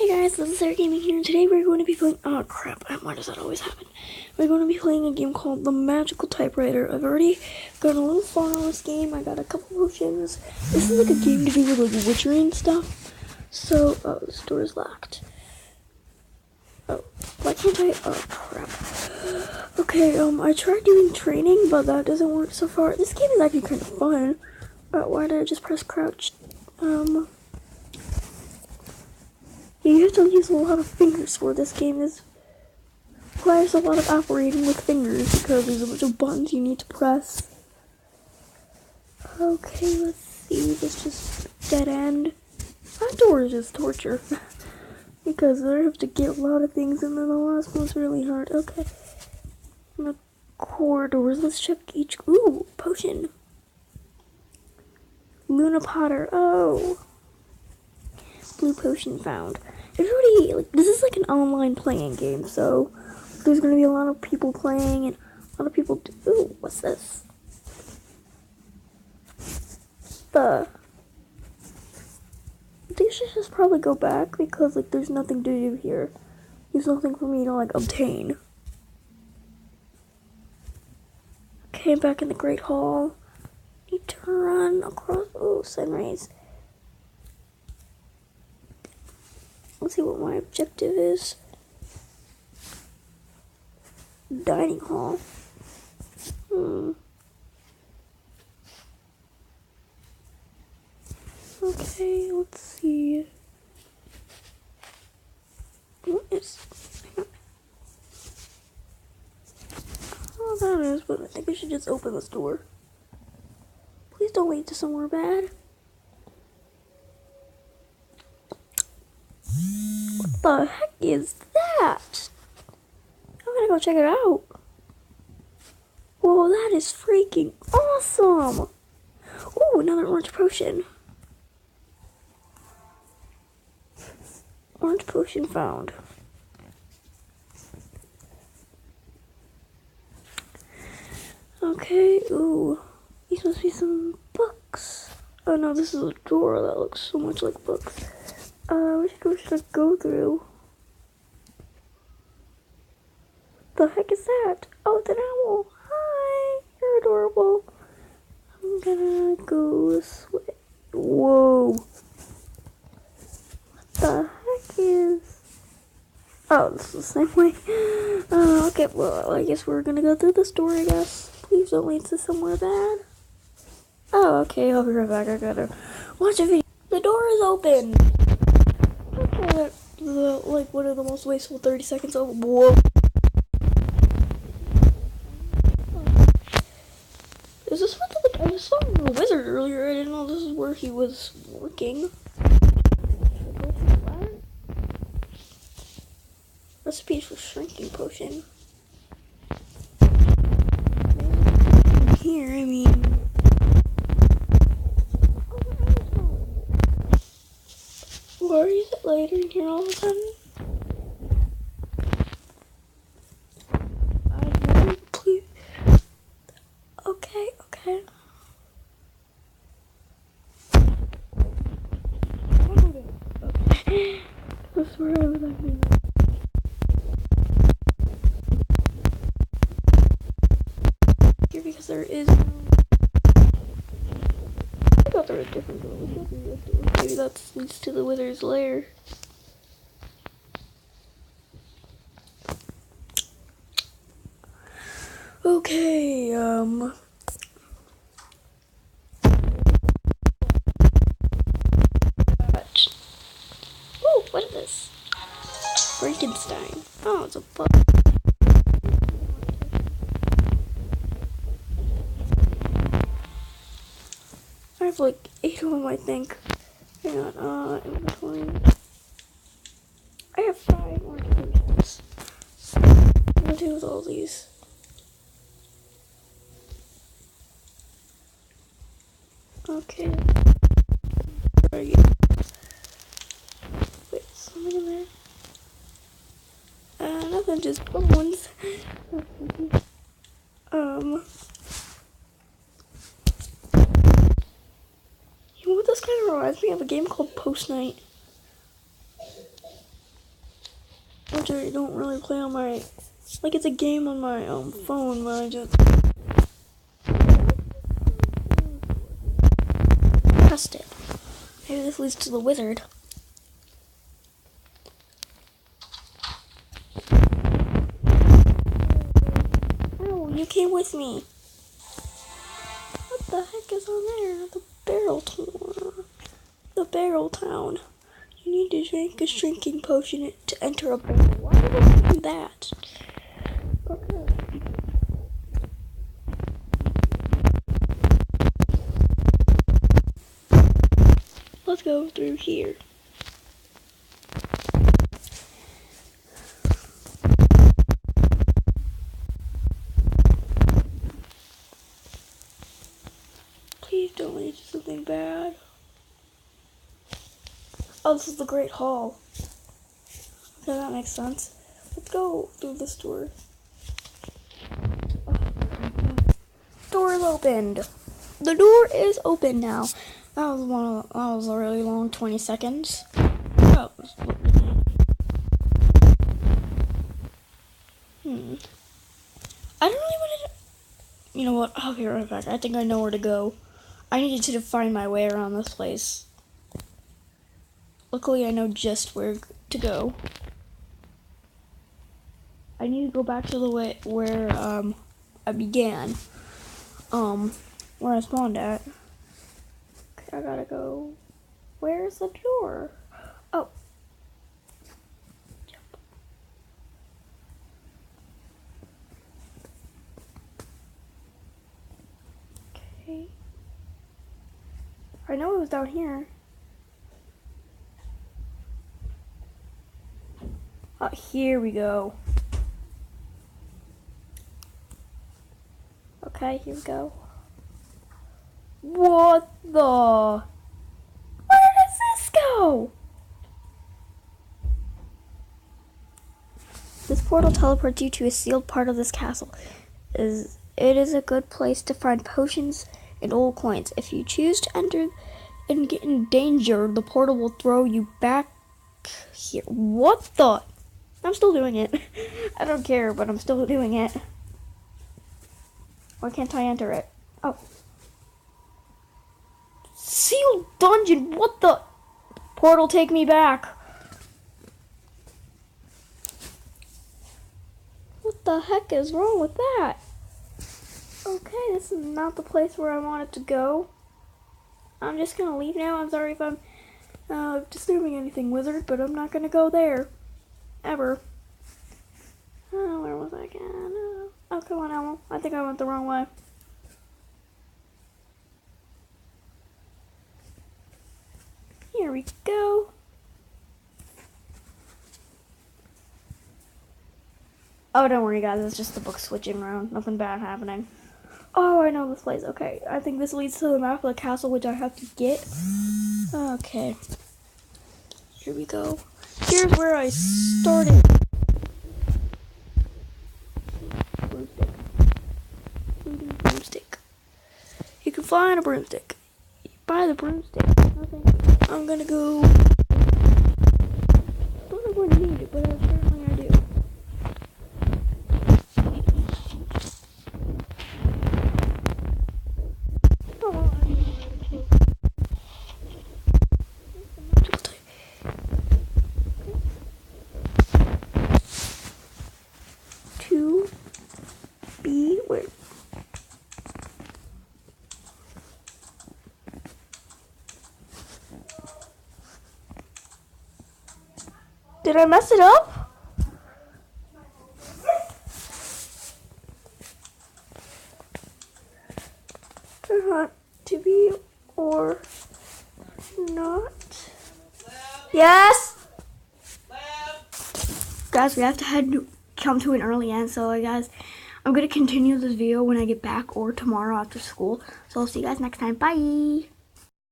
Hey guys, this is Sarah Gaming here, and today we're going to be playing, oh crap, why does that always happen? We're going to be playing a game called the Magical Typewriter. I've already gotten a little far on this game. I got a couple potions. This is like a game to do with like witchery and stuff. So, oh, this door is locked. Oh, why can't I, oh crap. Okay, I tried doing training, but that doesn't work so far. This game is actually kind of fun. Why did I just press crouch? You have to use a lot of fingers for this game. This requires a lot of operating with fingers because there's a bunch of buttons you need to press. Okay, let's see. This just dead end. That door is just torture because I have to get a lot of things, and then the last one's really hard. Okay, the corridors. Let's check each. Ooh, potion. Luna Potter. Oh. Blue potion found. There's already, like, this is like an online playing game, so there's gonna be a lot of people playing and a lot of people ooh, what's this? I think I should just probably go back because, like, there's nothing to do here. There's nothing for me to, like, obtain. Okay, back in the Great Hall. Need to run across, oh, sunrise. Let's see what my objective is. Dining hall. Okay, let's see. What is... Oh, that is, but I think I should just open this door. Please don't lead to somewhere bad. What the heck is that? I'm gonna go check it out. Whoa, that is freaking awesome! Ooh, another orange potion. Orange potion found. Okay, ooh. These must be some books. Oh no, this is a door that looks so much like books. Which door should I go through? The heck is that? Oh, it's an owl. Hi, you're adorable. I'm gonna go this way. Whoa. What the heck is... Oh, this is the same way. Okay, well, I guess we're gonna go through this door, I guess. Please don't lead to somewhere bad. Oh, okay, I'll be right back. I gotta watch a video. The door is open. Okay, like one of the most wasteful 30 seconds of whoa. Is this what the, I saw a wizard earlier? I didn't know this is where he was working. Recipes for shrinking potion. Here, I mean. Why is it later in here all of a sudden? I don't know, please. Okay. Okay. That's where I was at. Here because there is no... I thought there was a different door. Maybe that leads to the wizard's lair. Okay, oh, what is this? Frankenstein. Oh, it's a bug. I have like 8 of them, I think. Hang on, inventory. I have 5 orange potions. What do I do with all these? Okay. Where are you? Wait, something in there? Nothing, just bones. You know what this kind of reminds me of? A game called Post Night. which I don't really play on my, like it's a game on my phone, but I just pressed it. Maybe this leads to the wizard. Oh, you came with me. What the heck is on there? The barrel tour. The barrel town. You need to drink a shrinking potion to enter a barrel. Why would I do that? Okay. Let's go through here. Please don't lead to something bad. Oh, this is the Great Hall. Okay, that makes sense. Let's go through this door. Door is opened. The door is open now. That was a really long 20 seconds. Oh. I don't really want to. You know what? I'll be right back. I think I know where to go. I needed to find my way around this place. Luckily, I know just where to go. I need to go back to the way where I began. Where I spawned at. Okay, I gotta go. Where's the door? Oh. Jump. Okay. I know it was down here. Oh, here we go. Okay, here we go. What the? Where does this go? This portal teleports you to a sealed part of this castle. It is a good place to find potions and old coins. If you choose to enter and get in danger, the portal will throw you back here. What the? I'm still doing it. I don't care, but I'm still doing it. Why can't I enter it? Oh. Sealed dungeon, what the? Portal, take me back. What the heck is wrong with that? Okay, this is not the place where I wanted to go. I'm just gonna leave now. I'm sorry if I'm disturbing anything, wizard, but I'm not gonna go there. Ever. Oh, where was I again? Oh, come on, Elmo. I think I went the wrong way. Here we go. Oh, don't worry, guys. It's just the book switching around. Nothing bad happening. Oh, I know this place. Okay, I think this leads to the map of the castle, which I have to get. Okay. Here we go. Here's where I started. Broomstick. You can fly on a broomstick. Buy the broomstick. Okay. I'm gonna go. Don't know when I need it, but apparently I do. Did I mess it up? To be or not. Yes? Guys, we have to come to an early end, so guys, I'm going to continue this video when I get back or tomorrow after school. So I'll see you guys next time. Bye!